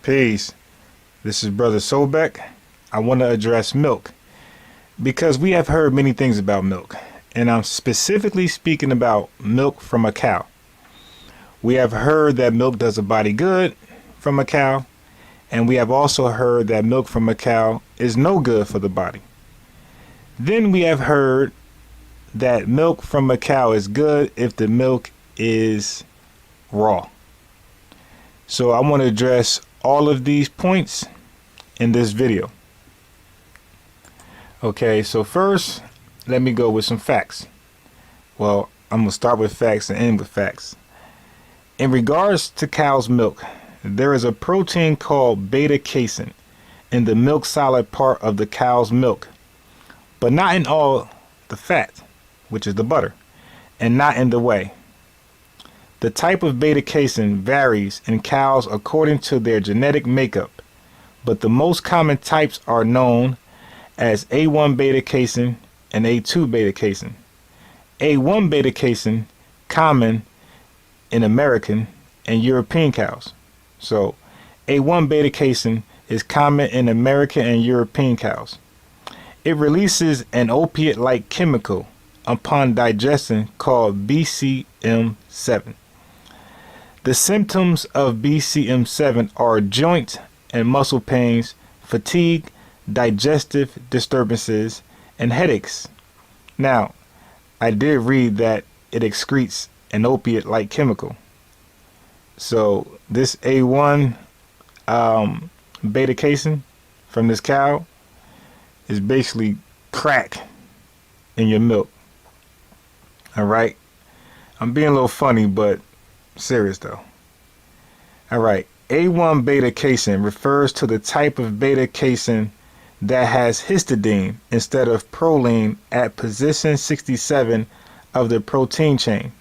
Peace. This is Brother Sobek. I want to address milk because we have heard many things about milk, and I'm specifically speaking about milk from a cow. We have heard that milk does a body good from a cow, and we have also heard that milk from a cow is no good for the body. Then we have heard that milk from a cow is good if the milk is raw. So I want to address all of these points in this video. Okay, so first, let me go with some facts. Well, I'm going to start with facts and end with facts. In regards to cow's milk, there is a protein called beta-casein in the milk solid part of the cow's milk, but not in all the fat, which is the butter, and not in the whey. The type of beta-casein varies in cows according to their genetic makeup, but the most common types are known as A1 beta-casein and A2 beta-casein. A1 beta-casein common in American and European cows. So A1 beta-casein is common in American and European cows. It releases an opiate-like chemical upon digestion called BCM7. The symptoms of BCM7 are joint and muscle pains, fatigue, digestive disturbances, and headaches. Now, I did read that it excretes an opiate-like chemical. So this A1 beta-casein from this cow is basically crack in your milk. All right? I'm being a little funny, but serious though. All right. A1 beta-casein refers to the type of beta-casein that has histidine instead of proline at position 67 of the protein chain.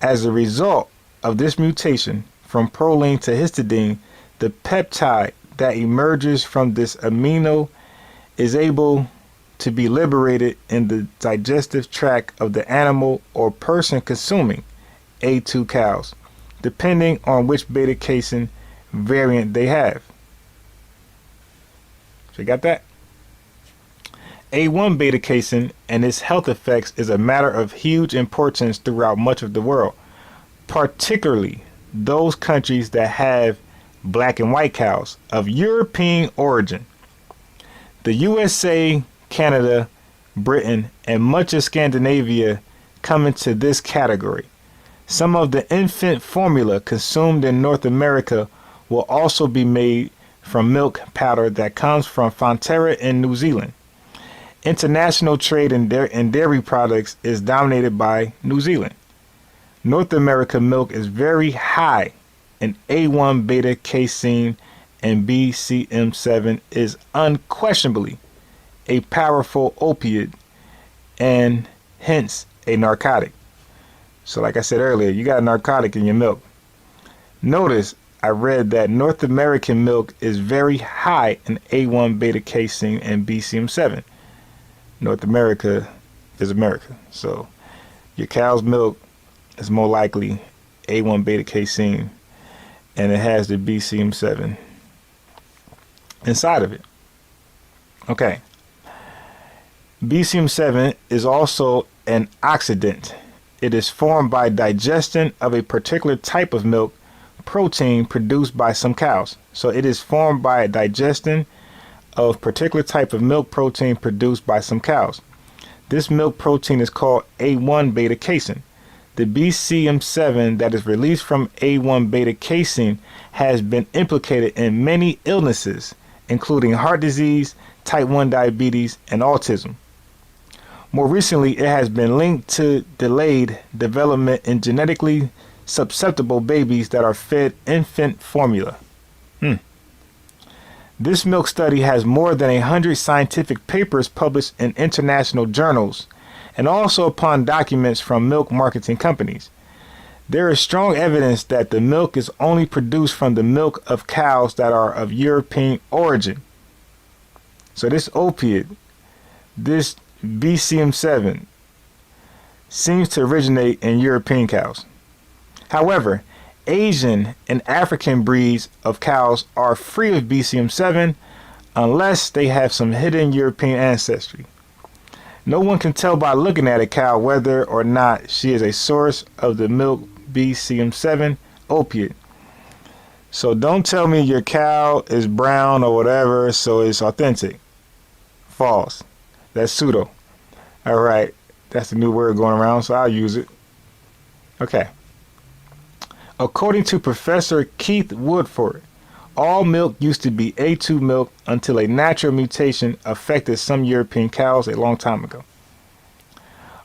As a result of this mutation from proline to histidine, the peptide that emerges from this amino is able to be liberated in the digestive tract of the animal or person consuming A2 cows, depending on which beta-casein variant they have. So you got that? A1 beta-casein and its health effects is a matter of huge importance throughout much of the world, particularly those countries that have black and white cows of European origin. The USA, Canada, Britain, and much of Scandinavia come into this category. Some of the infant formula consumed in North America will also be made from milk powder that comes from Fonterra in New Zealand. International trade in dairy products is dominated by New Zealand. North America milk is very high in A1 beta-casein, and BCM7 is unquestionably a powerful opiate and hence a narcotic. So like I said earlier, you got a narcotic in your milk. Notice I read that North American milk is very high in A1 beta-casein and BCM7. North America is America. So your cow's milk is more likely A1 beta-casein, and it has the BCM7 inside of it. Okay. BCM7 is also an oxidant. It is formed by digestion of a particular type of milk protein produced by some cows. So it is formed by digestion of particular type of milk protein produced by some cows. This milk protein is called A1 beta-casein. The BCM7 that is released from A1 beta-casein has been implicated in many illnesses, including heart disease, type 1 diabetes, and autism. More recently, it has been linked to delayed development in genetically susceptible babies that are fed infant formula. This milk study has more than 100 scientific papers published in international journals, and also upon documents from milk marketing companies. There is strong evidence that the milk is only produced from the milk of cows that are of European origin. So this opiate, this BCM7, seems to originate in European cows. However, Asian and African breeds of cows are free of BCM7 unless they have some hidden European ancestry. No one can tell by looking at a cow whether or not she is a source of the milk BCM7 opiate. So don't tell me your cow is brown or whatever, so it's authentic. False. That's pseudo. All right. That's the new word going around, so I'll use it. Okay. According to Professor Keith Woodford, all milk used to be A2 milk until a natural mutation affected some European cows a long time ago.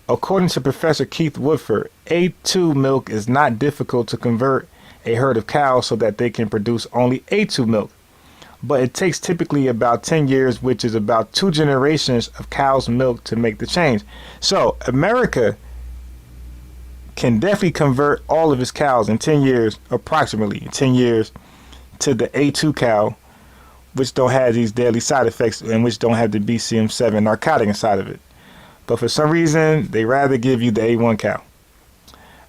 According to Professor Keith Woodford, A2 milk is not difficult to convert a herd of cows so that they can produce only A2 milk, but it takes typically about 10 years, which is about 2 generations of cow's milk to make the change. So America can definitely convert all of its cows in 10 years, approximately 10 years, to the A2 cow, which don't have these deadly side effects and which don't have the BCM7 narcotic inside of it. But for some reason, they rather give you the A1 cow.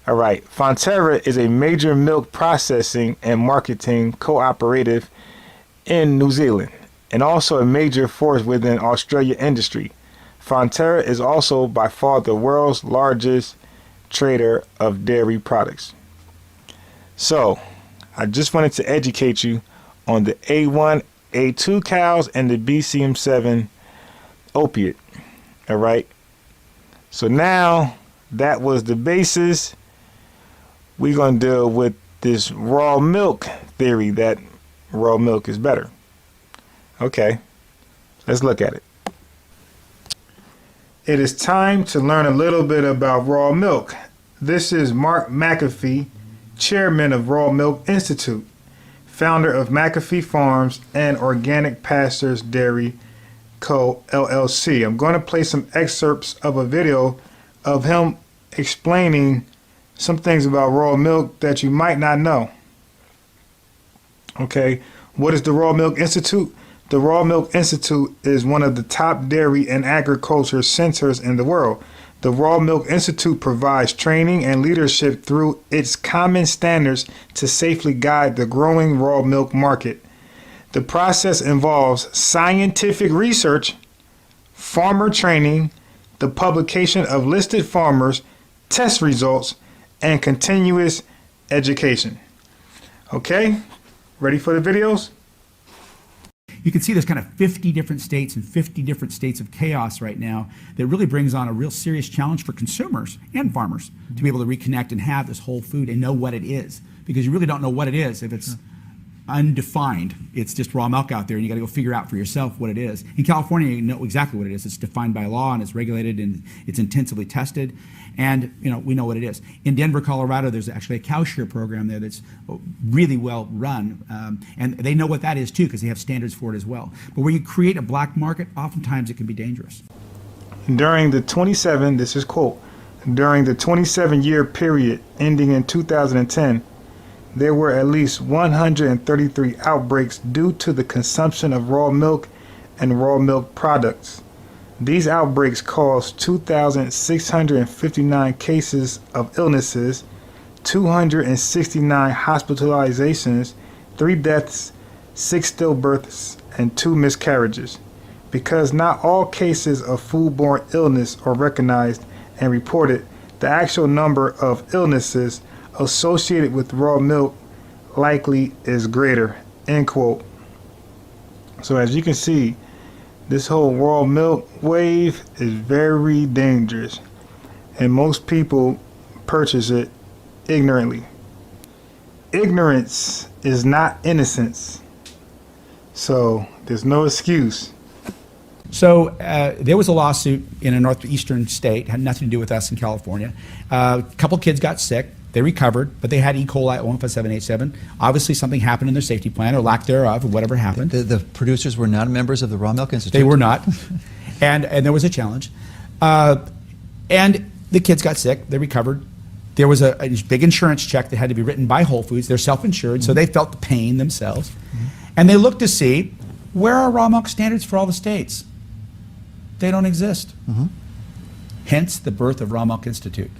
All right, Fonterra is a major milk processing and marketing cooperative in New Zealand and also a major force within Australia industry. Fonterra is also by far the world's largest trader of dairy products. So, I just wanted to educate you on the A1, A2 cows and the BCM7 opiate. All right. So now that was the basis. We're going to deal with this raw milk theory that raw milk is better. Okay. Let's look at it. It is time to learn a little bit about raw milk. This is Mark McAfee, chairman of Raw Milk Institute, founder of McAfee Farms and Organic Pastures Dairy Co. LLC. I'm going to play some excerpts of a video of him explaining some things about raw milk that you might not know. Okay, what is the Raw Milk Institute? The Raw Milk Institute is one of the top dairy and agriculture centers in the world. The Raw Milk Institute provides training and leadership through its common standards to safely guide the growing raw milk market. The process involves scientific research, farmer training, the publication of listed farmers, test results, and continuous education. Okay, ready for the videos? You can see there's kind of 50 different states and 50 different states of chaos right now that really brings on a real serious challenge for consumers and farmers to be able to reconnect and have this whole food and know what it is, because you really don't know what it is if it's undefined. It's just raw milk out there, and you got to go figure out for yourself what it is. In California, you know exactly what it is. It's defined by law, and it's regulated, and it's intensively tested, and we know what it is. In Denver, Colorado, there's actually a cow shear program there that's really well run, and they know what that is too, because they have standards for it as well. But where you create a black market, oftentimes it can be dangerous. During the 27-year period ending in 2010, there were at least 133 outbreaks due to the consumption of raw milk and raw milk products. These outbreaks caused 2,659 cases of illnesses, 269 hospitalizations, 3 deaths, 6 stillbirths, and 2 miscarriages. Because not all cases of foodborne illness are recognized and reported, the actual number of illnesses associated with raw milk likely is greater, end quote. So as you can see, this whole raw milk wave is very dangerous, and most people purchase it ignorantly. Ignorance is not innocence, so there's no excuse. So there was a lawsuit in a northeastern state, had nothing to do with us in California. A couple kids got sick. They recovered, but they had E. coli 15787. Obviously, something happened in their safety plan, or lack thereof, or whatever happened. The producers were not members of the Raw Milk Institute? They were not. and there was a challenge. And the kids got sick. They recovered. There was a big insurance check that had to be written by Whole Foods. They're self-insured, so they felt the pain themselves. And they looked to see, where are raw milk standards for all the states? They don't exist. Hence the birth of Raw Milk Institute.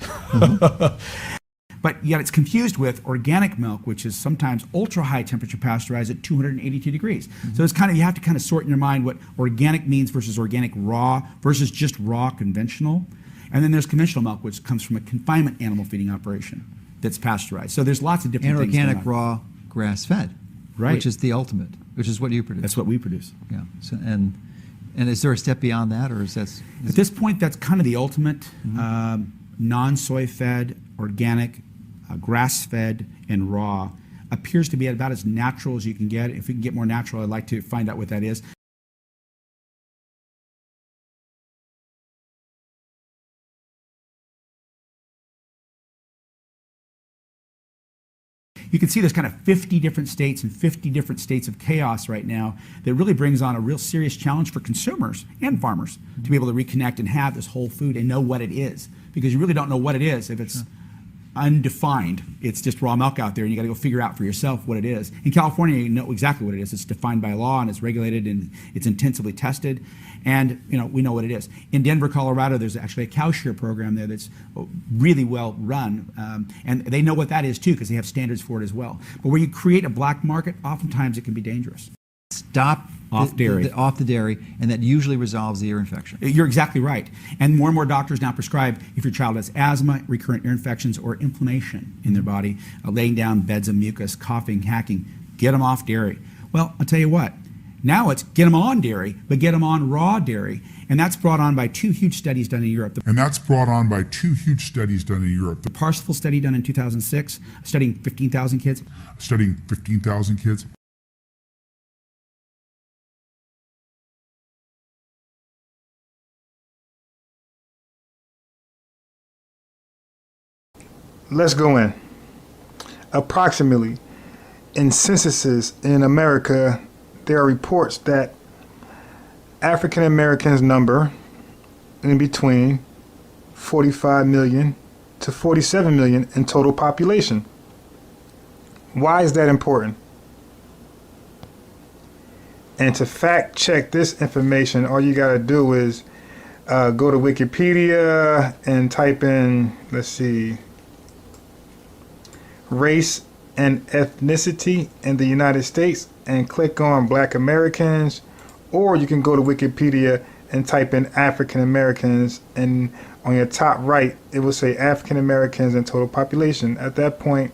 But yet it's confused with organic milk, which is sometimes ultra high temperature pasteurized at 282 degrees. So it's you have to kind of sort in your mind what organic means versus organic raw versus just raw conventional. And then there's conventional milk, which comes from a confinement animal feeding operation that's pasteurized. So there's lots of different things. And organic raw grass-fed, right, which is the ultimate, which is what you produce. That's what we produce. Yeah. So, and is there a step beyond that, or is that? At this point, that's kind of the ultimate. Non-soy fed, organic, grass-fed, and raw appears to be about as natural as you can get. If we can get more natural, I'd like to find out what that is. You can see there's kind of 50 different states and 50 different states of chaos right now that really brings on a real serious challenge for consumers and farmers to be able to reconnect and have this whole food and know what it is. Because you really don't know what it is if it's undefined. It's just raw milk out there, and you got to go figure out for yourself what it is. In California, you know exactly what it is. It's defined by law, and it's regulated, and it's intensively tested, and we know what it is. In Denver, Colorado, there's actually a cow shear program there that's really well run, and they know what that is too because they have standards for it as well. But where you create a black market, oftentimes it can be dangerous. Stop off dairy, off the dairy, and that usually resolves the ear infection. You're exactly right. And more doctors now prescribe if your child has asthma, recurrent ear infections, or inflammation in their body, laying down beds of mucus, coughing, hacking, get them off dairy. Well, I'll tell you what. Now it's get them on dairy, but get them on raw dairy. And that's brought on by two huge studies done in Europe. The Parsifal study done in 2006, studying 15,000 kids. Let's go in. Approximately, in censuses in America, there are reports that African Americans number in between 45 million to 47 million in total population. Why is that important? And to fact check this information, all you got to do is go to Wikipedia and type in, let's see, race and ethnicity in the United States and click on Black Americans, or you can go to Wikipedia and type in African Americans, and on your top right it will say African Americans in total population. At that point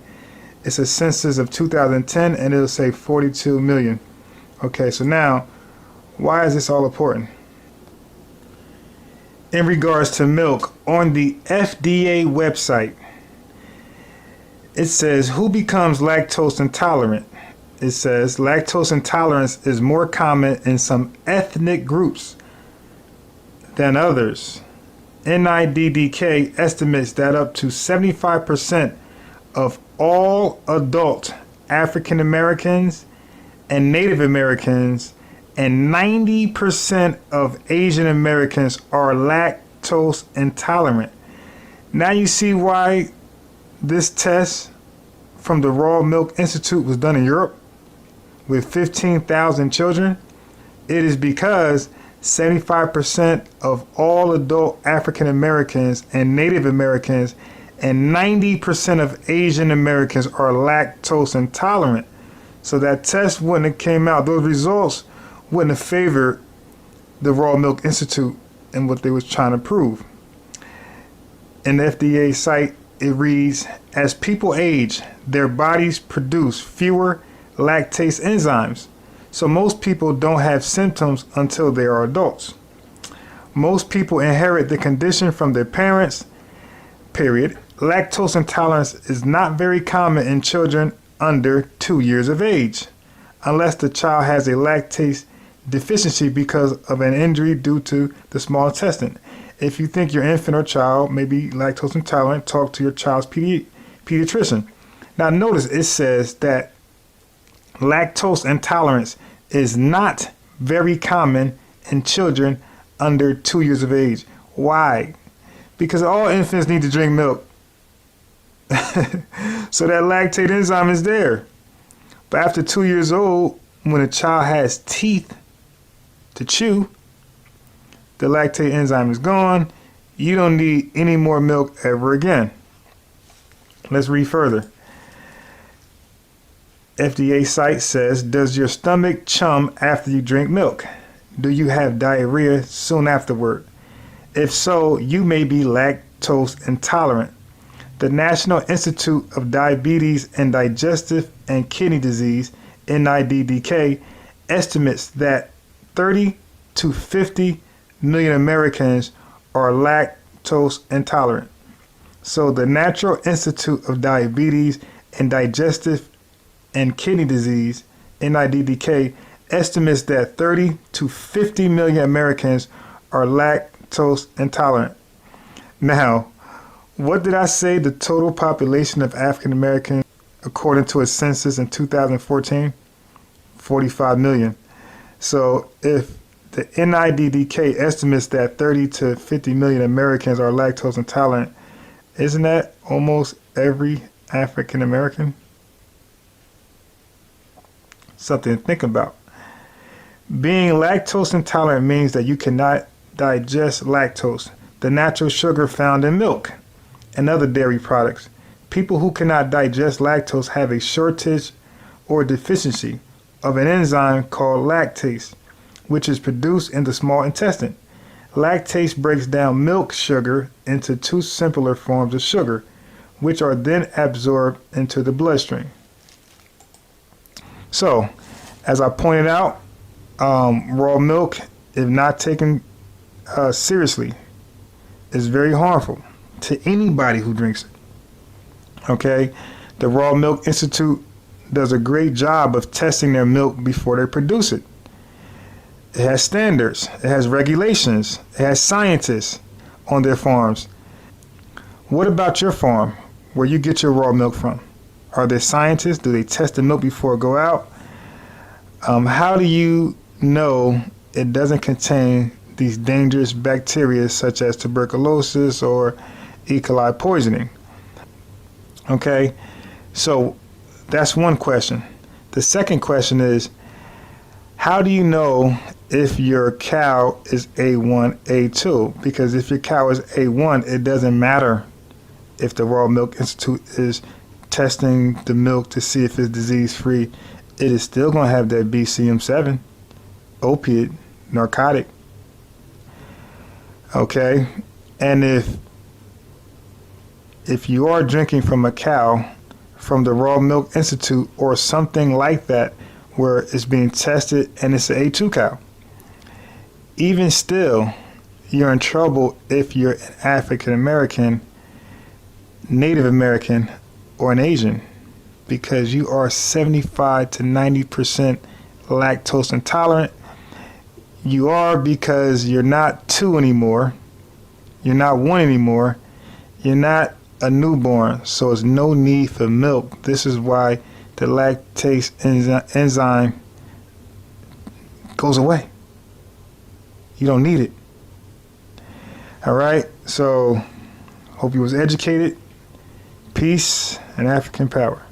it's a census of 2010 and it'll say 42 million. Okay, so now why is this all important? In regards to milk, on the FDA website it says, who becomes lactose intolerant? It says lactose intolerance is more common in some ethnic groups than others. NIDDK estimates that up to 75% of all adult African Americans and Native Americans and 90% of Asian Americans are lactose intolerant. Now you see why this test from the Raw Milk Institute was done in Europe with 15,000 children. It is because 75% of all adult African Americans and Native Americans and 90% of Asian Americans are lactose intolerant. So that test wouldn't have came out, those results wouldn't have favored the Raw Milk Institute and what they was trying to prove. In the FDA site, it reads, as people age, their bodies produce fewer lactase enzymes, so most people don't have symptoms until they are adults. Most people inherit the condition from their parents, period. Lactose intolerance is not very common in children under 2 years of age, unless the child has a lactase deficiency because of an injury due to the small intestine. If you think your infant or child may be lactose intolerant, talk to your child's pediatrician. Now notice it says that lactose intolerance is not very common in children under 2 years of age. Why? Because all infants need to drink milk. So that lactate enzyme is there. But after 2 years old, when a child has teeth to chew, the lactate enzyme is gone. You don't need any more milk ever again. Let's read further. FDA site says, does your stomach chum after you drink milk? Do you have diarrhea soon afterward? If so, you may be lactose intolerant. The National Institute of Diabetes and Digestive and Kidney Disease, NIDDK, estimates that 30 to 50 million Americans are lactose intolerant. So the National Institute of Diabetes and Digestive and Kidney Disease, NIDDK, estimates that 30 to 50 million Americans are lactose intolerant. Now, what did I say the total population of African Americans, according to a census in 2014? 45 million. So if the NIDDK estimates that 30 to 50 million Americans are lactose intolerant, isn't that almost every African American? Something to think about. Being lactose intolerant means that you cannot digest lactose, the natural sugar found in milk and other dairy products. People who cannot digest lactose have a shortage or deficiency of an enzyme called lactase, which is produced in the small intestine. Lactase breaks down milk sugar into two simpler forms of sugar, which are then absorbed into the bloodstream. So, as I pointed out, raw milk, if not taken seriously, is very harmful to anybody who drinks it. Okay? The Raw Milk Institute does a great job of testing their milk before they produce it. It has standards, it has regulations, it has scientists on their farms. What about your farm, where you get your raw milk from? Are there scientists? Do they test the milk before it go out? How do you know it doesn't contain these dangerous bacteria such as tuberculosis or E. coli poisoning? Okay, so that's one question. The second question is, how do you know if your cow is A1, A2? Because if your cow is A1, it doesn't matter if the Raw Milk Institute is testing the milk to see if it's disease-free. It is still going to have that BCM7, opiate, narcotic. Okay, and if you are drinking from a cow from the Raw Milk Institute or something like that where it's being tested and it's an A2 cow, even still, you're in trouble if you're an African American, Native American, or an Asian, because you are 75 to 90% lactose intolerant. You are, because you're not 2 anymore, you're not 1 anymore, you're not a newborn, so there's no need for milk. This is why the lactase enzyme goes away. You don't need it. All right, so hope you was educated. Peace and African power.